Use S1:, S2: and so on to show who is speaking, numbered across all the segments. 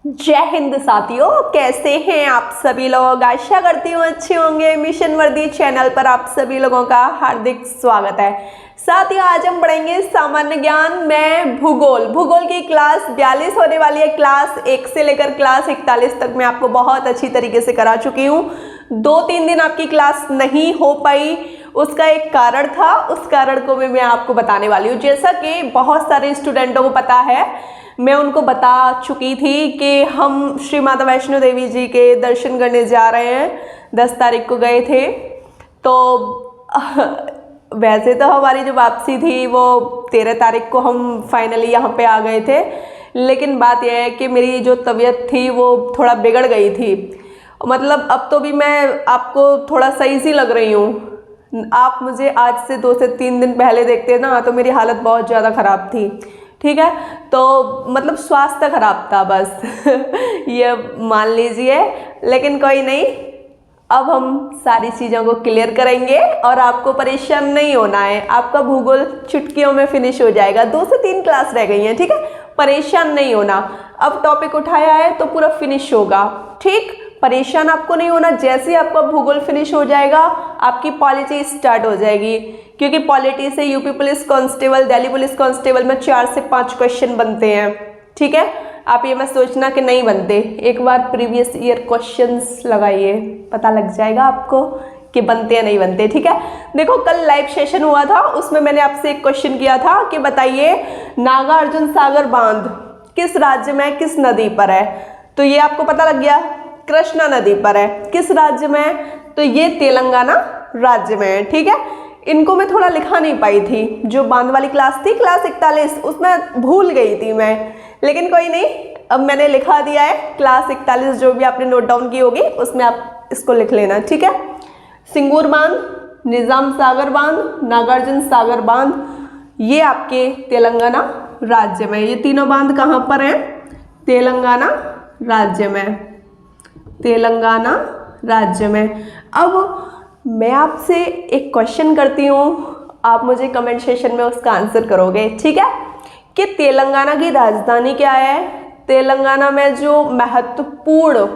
S1: जय हिंद साथियों, कैसे हैं आप सभी लोग। आशा करती हूँ अच्छे होंगे। मिशन वर्दी चैनल पर आप सभी लोगों का हार्दिक स्वागत है। साथियों, आज हम पढ़ेंगे सामान्य ज्ञान में भूगोल की क्लास 42 होने वाली है। क्लास 1 से लेकर क्लास 41 तक मैं आपको बहुत अच्छी तरीके से करा चुकी हूँ। 2-3 दिन आपकी क्लास नहीं हो पाई, उसका एक कारण था, उस कारण को भी मैं आपको बताने वाली हूँ। जैसा कि बहुत सारे स्टूडेंटों को पता है, मैं उनको बता चुकी थी कि हम श्री माता वैष्णो देवी जी के दर्शन करने जा रहे हैं। 10 तारीख को गए थे, तो वैसे तो हमारी जो वापसी थी वो 13 तारीख को हम फाइनली यहाँ पे आ गए थे। लेकिन बात यह है कि मेरी जो तबीयत थी वो थोड़ा बिगड़ गई थी। मतलब अब तो भी मैं आपको थोड़ा सही सी लग रही हूँ। आप मुझे आज से 2 से 3 दिन पहले देखते ना तो मेरी हालत बहुत ज़्यादा ख़राब थी। ठीक है, तो मतलब स्वास्थ्य खराब था बस ये मान लीजिए। लेकिन कोई नहीं, अब हम सारी चीज़ों को क्लियर करेंगे और आपको परेशान नहीं होना है। आपका भूगोल चुटकियों में फिनिश हो जाएगा। 2 से 3 क्लास रह गई हैं, ठीक है, परेशान नहीं होना। अब टॉपिक उठाया है तो पूरा फिनिश होगा, ठीक। परेशान आपको नहीं होना। जैसे ही आपका भूगोल फिनिश हो जाएगा आपकी पॉलिटी स्टार्ट हो जाएगी, क्योंकि पॉलिटी से UP police constable, Delhi police constable में 4 से 5 क्वेश्चन बनते हैं। ठीक है, आप ये मत सोचना कि नहीं बनते। एक बार प्रीवियस ईयर क्वेश्चंस लगाइए, पता लग जाएगा आपको कि बनते या नहीं बनते। ठीक है, देखो कल लाइव सेशन हुआ था, उसमें मैंने आपसे एक क्वेश्चन किया था कि बताइए नागार्जुन सागर बांध किस राज्य में किस नदी पर है। तो ये आपको पता लग गया, कृष्णा नदी पर है। किस राज्य में? तो ये तेलंगाना राज्य में है। ठीक है, इनको मैं थोड़ा लिखा नहीं पाई थी। जो बांध वाली क्लास थी, क्लास 41, उसमें भूल गई थी मैं, लेकिन कोई नहीं, अब मैंने लिखा दिया है। क्लास 41 जो भी आपने नोट डाउन की होगी उसमें आप इसको लिख लेना। ठीक है, सिंगूर बांध, निजाम सागर बांध, नागार्जुन सागर बांध, ये आपके तेलंगाना राज्य में। ये तीनों बांध कहाँ पर हैं? तेलंगाना राज्य में, तेलंगाना राज्य में। अब मैं आपसे एक क्वेश्चन करती हूँ, आप मुझे कमेंट सेशन में उसका आंसर करोगे, ठीक है, कि तेलंगाना की राजधानी क्या है। तेलंगाना में जो महत्वपूर्ण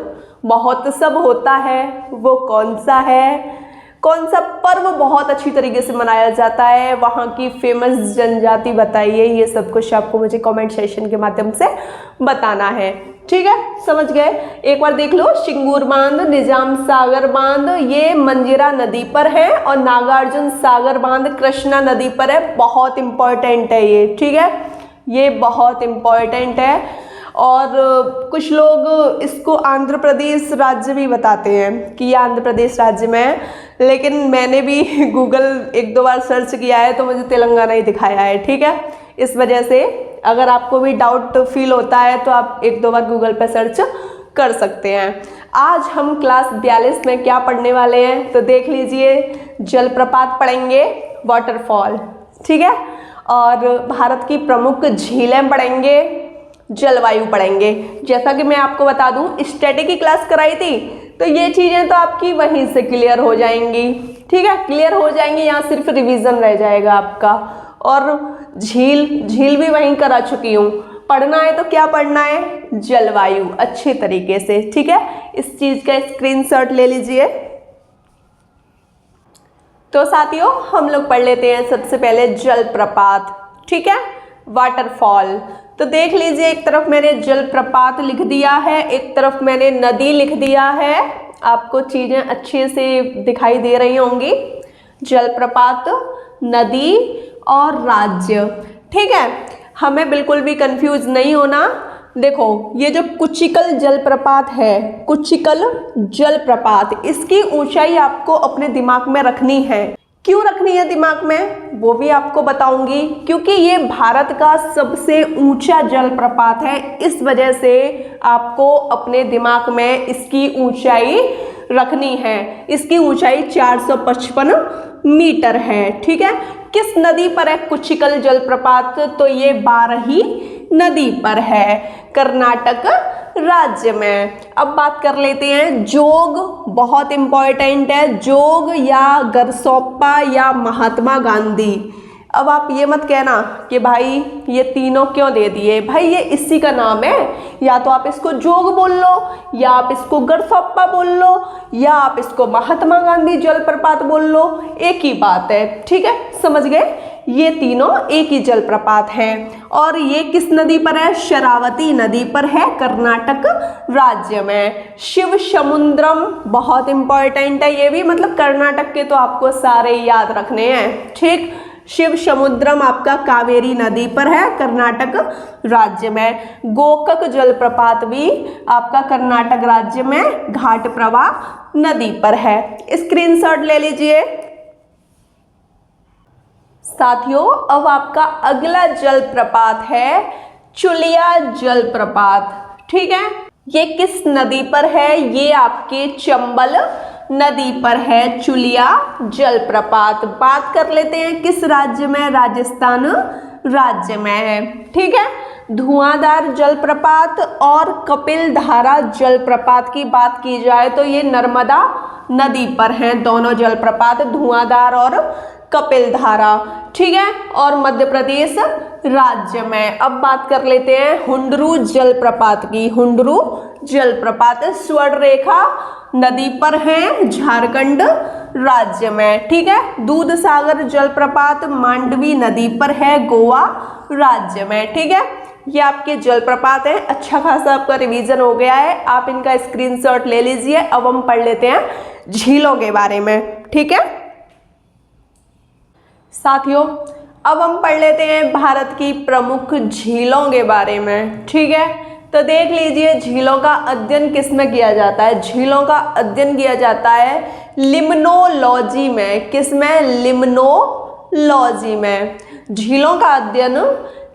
S1: महोत्सव होता है वो कौन सा है। कौन सा पर्व बहुत अच्छी तरीके से मनाया जाता है, वहाँ की फेमस जनजाति बताइए। ये सब कुछ आपको मुझे कमेंट सेशन के माध्यम से बताना है। ठीक है, समझ गए। एक बार देख लो, सिंगूर बांध, निजाम सागर बांध ये मंजीरा नदी पर है और नागार्जुन सागर बांध कृष्णा नदी पर है। बहुत इंपॉर्टेंट है ये, ठीक है, ये बहुत इंपॉर्टेंट है। और कुछ लोग इसको आंध्र प्रदेश राज्य भी बताते हैं कि ये आंध्र प्रदेश राज्य में है, लेकिन मैंने भी गूगल 1-2 बार सर्च किया है तो मुझे तेलंगाना ही दिखाया है। ठीक है, इस वजह से अगर आपको भी डाउट फील होता है तो आप 1-2 बार गूगल पर सर्च कर सकते हैं। आज हम क्लास 42 में क्या पढ़ने वाले हैं तो देख लीजिए। जलप्रपात पढ़ेंगे, वाटरफॉल, ठीक है, और भारत की प्रमुख झीलें पढ़ेंगे, जलवायु पढ़ेंगे। जैसा कि मैं आपको बता दूं, स्टैटिक की क्लास कराई थी तो ये चीज़ें तो आपकी वहीं से क्लियर हो जाएंगी। ठीक है, क्लियर हो जाएंगी, यहाँ सिर्फ रिवीजन रह जाएगा आपका। और झील भी वहीं करा चुकी हूँ। पढ़ना है तो क्या पढ़ना है? जलवायु अच्छे तरीके से। ठीक है, इस चीज़ का स्क्रीनशॉट ले लीजिए। तो साथियों, हम लोग पढ़ लेते हैं सबसे पहले जलप्रपात, ठीक है, वाटरफॉल। तो देख लीजिए, एक तरफ मैंने जलप्रपात लिख दिया है, एक तरफ मैंने नदी लिख दिया है। आपको चीज़ें अच्छे से दिखाई दे रही होंगी। जलप्रपात, नदी और राज्य, ठीक है, हमें बिल्कुल भी कंफ्यूज नहीं होना। देखो, ये जो कुचिकल जलप्रपात है, कुचिकल जलप्रपात, इसकी ऊंचाई आपको अपने दिमाग में रखनी है। क्यों रखनी है दिमाग में वो भी आपको बताऊंगी, क्योंकि ये भारत का सबसे ऊंचा जलप्रपात है। इस वजह से आपको अपने दिमाग में इसकी ऊंचाई रखनी है। इसकी ऊंचाई 455 मीटर है। ठीक है, किस नदी पर है कुचिकल जलप्रपात? तो ये बारही नदी पर है, कर्नाटक राज्य में। अब बात कर लेते हैं जोग, बहुत इंपॉर्टेंट है। जोग या गरसोप्पा या महात्मा गांधी, अब आप ये मत कहना कि भाई ये तीनों क्यों दे दिए, भाई ये इसी का नाम है, या तो आप इसको जोग बोल लो, या आप इसको गरसप्पा बोल लो, या आप इसको महात्मा गांधी जलप्रपात बोल लो, एक ही बात है, ठीक है, समझ गए। ये तीनों एक ही जलप्रपात हैं और ये किस नदी पर है, शरावती नदी पर है, कर्नाटक राज्य में। शिव समुद्रम बहुत इंपॉर्टेंट है ये भी, मतलब कर्नाटक के तो आपको सारे याद रखने हैं, ठीक। शिव समुद्रम आपका कावेरी नदी पर है, कर्नाटक राज्य में। गोकक जलप्रपात भी आपका कर्नाटक राज्य में घाट प्रवाह नदी पर है। स्क्रीनशॉट ले लीजिए साथियों। अब आपका अगला जलप्रपात है चुलिया जलप्रपात, ठीक है। ये किस नदी पर है, ये आपके चंबल नदी पर है चुलिया जलप्रपात। बात कर लेते हैं किस राज्य में, राजस्थान राज्य में है, ठीक है। धुआंधार जलप्रपात और कपिल धारा जलप्रपात की बात की जाए तो ये नर्मदा नदी पर हैं दोनों जलप्रपात, धुआंधार और कपिल धारा, ठीक है, और मध्य प्रदेश राज्य में। अब बात कर लेते हैं हुंडरू जलप्रपात की। हुंडरू जलप्रपात स्वर्णरेखा नदी पर है, झारखंड राज्य में, ठीक है। दूध सागर जलप्रपात मांडवी नदी पर है, गोवा राज्य में, ठीक है। ये आपके जलप्रपात हैं। अच्छा खासा आपका रिवीजन हो गया है, आप इनका स्क्रीनशॉट ले लीजिए। अब हम पढ़ लेते हैं झीलों के बारे में, ठीक है साथियों। अब हम पढ़ लेते हैं भारत की प्रमुख झीलों के बारे में, ठीक है। तो देख लीजिए झीलों का अध्ययन किस में किया जाता है, झीलों का अध्ययन किया जाता है लिम्नोलॉजी में। किस में, लिम्नोलॉजी में। झीलों का अध्ययन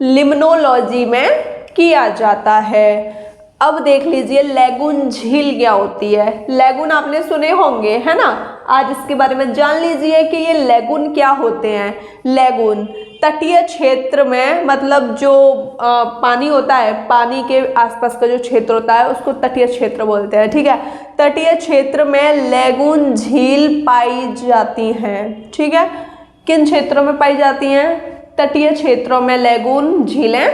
S1: लिम्नोलॉजी में किया जाता है। अब देख लीजिए लैगून झील क्या होती है। लैगून आपने सुने होंगे, है ना। आज इसके बारे में जान लीजिए कि ये लैगून क्या होते हैं। लैगून तटीय क्षेत्र में, मतलब जो पानी होता है, पानी के आसपास का जो क्षेत्र होता है उसको तटीय क्षेत्र बोलते हैं, ठीक है। तटीय क्षेत्र में लैगून झील पाई जाती हैं, ठीक है। किन क्षेत्रों में पाई जाती हैं, तटीय क्षेत्रों में लैगून झीलें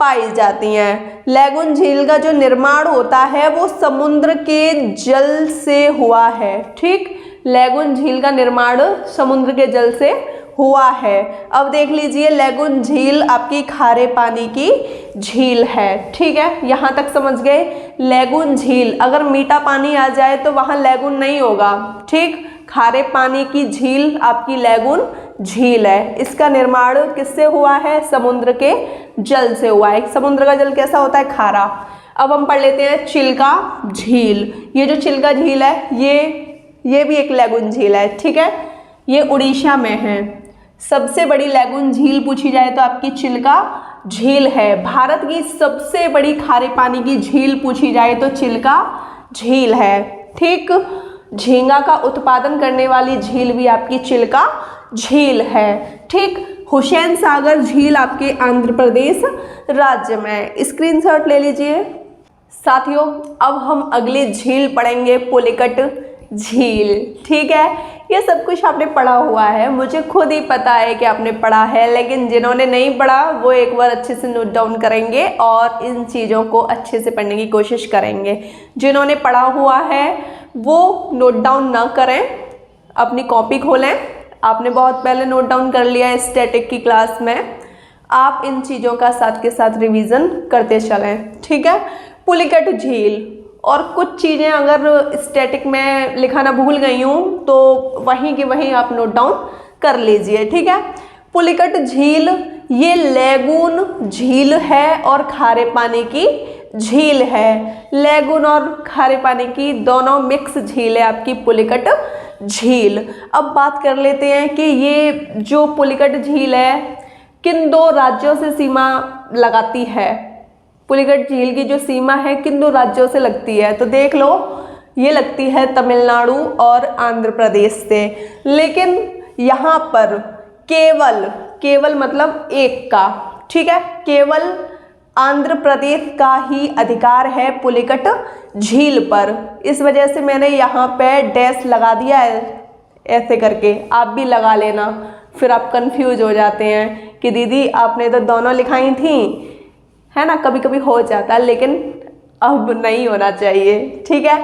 S1: पाई जाती हैं। लैगून झील का जो निर्माण होता है वो समुद्र के जल से हुआ है, ठीक। लैगून झील का निर्माण समुद्र के जल से हुआ है। अब देख लीजिए लैगून झील आपकी खारे पानी की झील है, ठीक है। यहाँ तक समझ गए। लैगून झील, अगर मीठा पानी आ जाए तो वहाँ लैगून नहीं होगा, ठीक। खारे पानी की झील आपकी लैगून झील है। इसका निर्माण किससे हुआ है, समुद्र के जल से हुआ है। समुद्र का जल कैसा होता है, खारा। अब हम पढ़ लेते हैं चिल्का झील। ये जो चिल्का झील है ये भी एक लैगून झील है, ठीक है। ये उड़ीसा में है। सबसे बड़ी लैगून झील पूछी जाए तो आपकी चिल्का झील है। भारत की सबसे बड़ी खारे पानी की झील पूछी जाए तो चिल्का झील है, ठीक। झींगा का उत्पादन करने वाली झील भी आपकी चिल्का झील है, ठीक। हुसैन सागर झील आपके आंध्र प्रदेश राज्य में। स्क्रीनशॉट ले लीजिए साथियों। अब हम अगली झील पढ़ेंगे पुलिकट झील, ठीक है। ये सब कुछ आपने पढ़ा हुआ है, मुझे खुद ही पता है कि आपने पढ़ा है, लेकिन जिन्होंने नहीं पढ़ा वो एक बार अच्छे से नोट डाउन करेंगे और इन चीज़ों को अच्छे से पढ़ने की कोशिश करेंगे। जिन्होंने पढ़ा हुआ है वो नोट डाउन ना करें, अपनी कॉपी खोलें। आपने बहुत पहले नोट डाउन कर लिया है स्टैटिक की क्लास में, आप इन चीज़ों का साथ के साथ रिवीजन करते चलें, ठीक है। पुलिकट झील और कुछ चीज़ें अगर स्टैटिक में लिखाना भूल गई हूँ तो वहीं की वहीं आप नोट डाउन कर लीजिए, ठीक है। पुलिकट झील ये लैगून झील है और खारे पानी की झील है। लैगून और खारे पानी की दोनों मिक्स झील है आपकी पुलिकट झील। अब बात कर लेते हैं कि ये जो पुलिकट झील है किन दो राज्यों से सीमा लगाती है। पुलिकट झील की जो सीमा है किन दो राज्यों से लगती है, तो देख लो ये लगती है तमिलनाडु और आंध्र प्रदेश से। लेकिन यहाँ पर केवल मतलब एक का, ठीक है, केवल आंध्र प्रदेश का ही अधिकार है पुलिकट झील पर। इस वजह से मैंने यहाँ पे डैश लगा दिया है ऐसे करके, आप भी लगा लेना, फिर आप कंफ्यूज हो जाते हैं कि दीदी आपने तो दोनों लिखाई थी, है ना, कभी कभी हो जाता है, लेकिन अब नहीं होना चाहिए, ठीक है।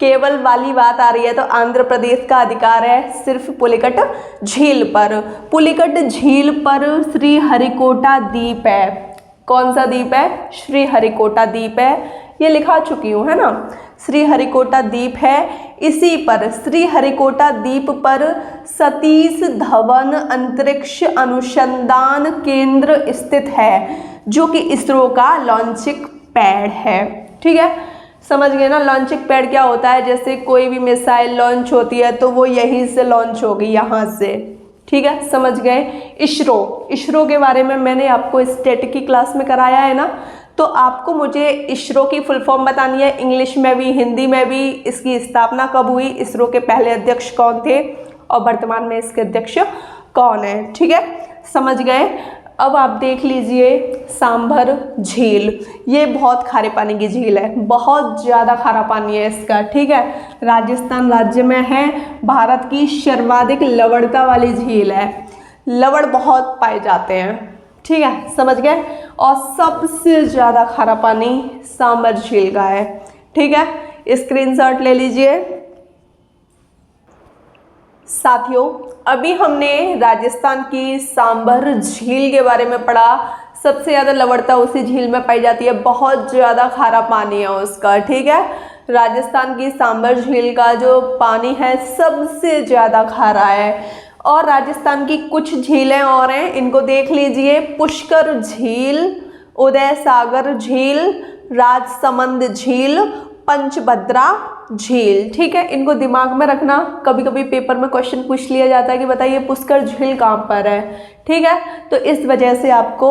S1: केवल वाली बात आ रही है तो आंध्र प्रदेश का अधिकार है सिर्फ पुलिकट झील पर। पुलिकट झील पर श्री हरिकोटा द्वीप है। कौन सा द्वीप है? श्री हरिकोटा द्वीप है, ये लिखा चुकी हूँ, है ना। श्री हरिकोटा द्वीप है, इसी पर श्री हरिकोटा द्वीप पर सतीश धवन अंतरिक्ष अनुसंधान केंद्र स्थित है, जो कि इसरो का लॉन्चिंग पैड है, ठीक है। समझ गए ना, लॉन्चिंग पैड क्या होता है? जैसे कोई भी मिसाइल लॉन्च होती है तो वो यहीं से लॉन्च होगी, यहाँ से, ठीक है, समझ गए। इसरो के बारे में मैंने आपको स्टैटिक की क्लास में कराया है ना, तो आपको मुझे इसरो की फुल फॉर्म बतानी है, इंग्लिश में भी हिंदी में भी। इसकी स्थापना कब हुई, इसरो के पहले अध्यक्ष कौन थे और वर्तमान में इसके अध्यक्ष कौन है, ठीक है, समझ गए। अब आप देख लीजिए सांभर झील, ये बहुत खारे पानी की झील है, बहुत ज़्यादा खारा पानी है इसका, ठीक है। राजस्थान राज्य में है, भारत की सर्वाधिक लवणता वाली झील है, लवण बहुत पाए जाते हैं, ठीक है, समझ गए। और सबसे ज़्यादा खारा पानी सांभर झील का है, ठीक है, स्क्रीनशॉट ले लीजिए। साथियों, अभी हमने राजस्थान की सांभर झील के बारे में पढ़ा। सबसे ज़्यादा लवणता उसी झील में पाई जाती है, बहुत ज़्यादा खारा पानी है उसका, ठीक है। राजस्थान की सांभर झील का जो पानी है सबसे ज़्यादा खारा है। और राजस्थान की कुछ झीलें और हैं, इनको देख लीजिए। पुष्कर झील, उदय सागर झील, राजसमंद झील, पंचभद्रा झील, ठीक है, इनको दिमाग में रखना। कभी कभी पेपर में क्वेश्चन पूछ लिया जाता है कि बताइए पुष्कर झील कहाँ पर है, ठीक है, तो इस वजह से आपको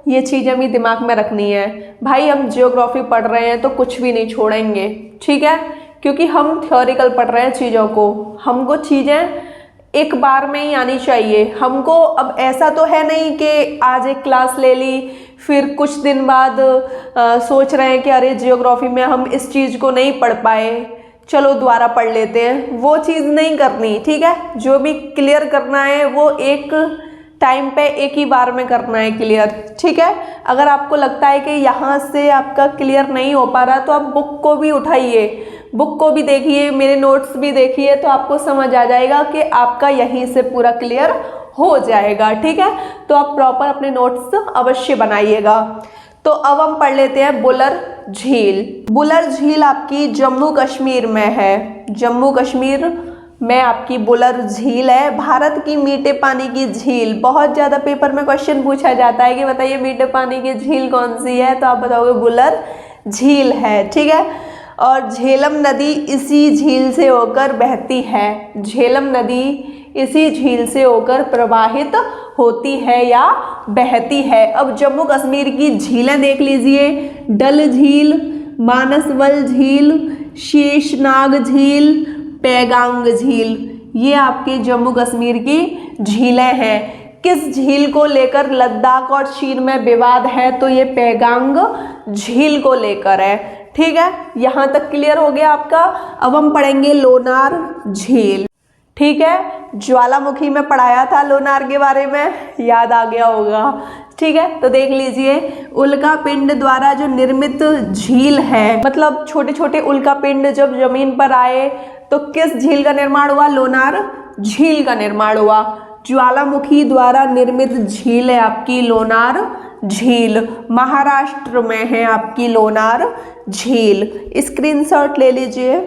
S1: ये चीज़ें भी दिमाग में रखनी है। भाई हम ज्योग्राफी पढ़ रहे हैं तो कुछ भी नहीं छोड़ेंगे, ठीक है, क्योंकि हम थ्योरिकल पढ़ रहे हैं चीज़ों को, हमको चीज़ें एक बार में ही आनी चाहिए हमको। अब ऐसा तो है नहीं कि आज एक क्लास ले ली फिर कुछ दिन बाद सोच रहे हैं कि अरे जियोग्राफी में हम इस चीज़ को नहीं पढ़ पाए, चलो दोबारा पढ़ लेते हैं, वो चीज़ नहीं करनी, ठीक है। जो भी क्लियर करना है वो एक टाइम पे एक ही बार में करना है क्लियर, ठीक है। अगर आपको लगता है कि यहाँ से आपका क्लियर नहीं हो पा रहा तो आप बुक को भी उठाइए, बुक को भी देखिए, मेरे नोट्स भी देखिए, तो आपको समझ आ जाएगा कि आपका यहीं से पूरा क्लियर हो जाएगा, ठीक है। तो आप प्रॉपर अपने नोट्स अवश्य बनाइएगा। तो अब हम पढ़ लेते हैं बुलर झील। बुलर झील आपकी जम्मू कश्मीर में है, जम्मू कश्मीर में आपकी बुलर झील है। भारत की मीठे पानी की झील, बहुत ज़्यादा पेपर में क्वेश्चन पूछा जाता है कि बताइए मीठे पानी की झील कौन सी है, तो आप बताओगे बुलर झील है, ठीक है। और झेलम नदी इसी झील से होकर बहती है, झेलम नदी इसी झील से होकर प्रवाहित होती है या बहती है। अब जम्मू कश्मीर की झीलें देख लीजिए, डल झील, मानसवल झील, शेषनाग झील, पैगांग झील, ये आपके जम्मू कश्मीर की झीलें हैं। किस झील को लेकर लद्दाख और चीन में विवाद है, तो ये पैगांग झील को लेकर है, ठीक है। यहाँ तक क्लियर हो गया आपका। अब हम पढ़ेंगे लोनार झील, ठीक है, ज्वालामुखी में पढ़ाया था लोनार के बारे में, याद आ गया होगा, ठीक है। तो देख लीजिए, उल्का पिंड द्वारा जो निर्मित झील है, मतलब छोटे छोटे उल्का पिंड जब जमीन पर आए तो किस झील का निर्माण हुआ, लोनार झील का निर्माण हुआ। ज्वालामुखी द्वारा निर्मित झील है आपकी लोनार झील, महाराष्ट्र में है आपकी लोनार झील, स्क्रीनशॉट ले लीजिए।